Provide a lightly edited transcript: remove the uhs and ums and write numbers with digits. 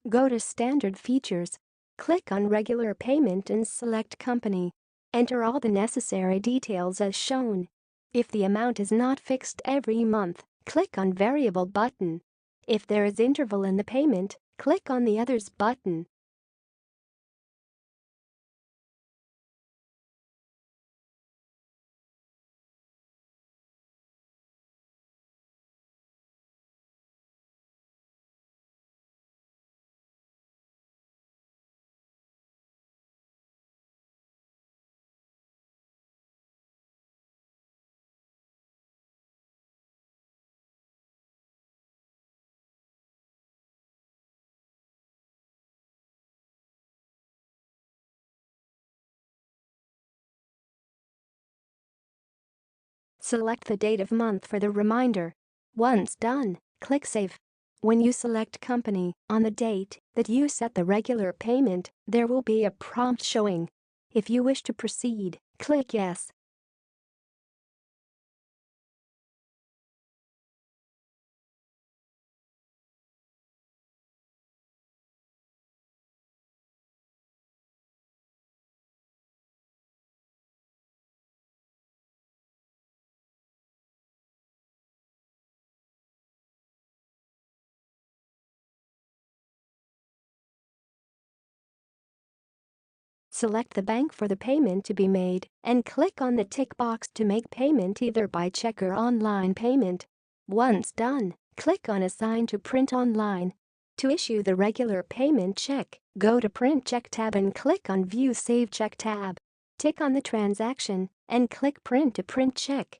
Go to Standard Features. Click on Regular Payment and select Company. Enter all the necessary details as shown. If the amount is not fixed every month, click on Variable button. If there is interval in the payment, click on the Others button. Select the date of month for the reminder. Once done, click Save. When you select Company, on the date that you set the regular payment, there will be a prompt showing. If you wish to proceed, click Yes. Select the bank for the payment to be made and click on the tick box to make payment either by check or online payment. Once done, click on Assign to Print Online. To issue the regular payment check, go to Print Check tab and click on View Save Check tab. Tick on the transaction and click Print to print check.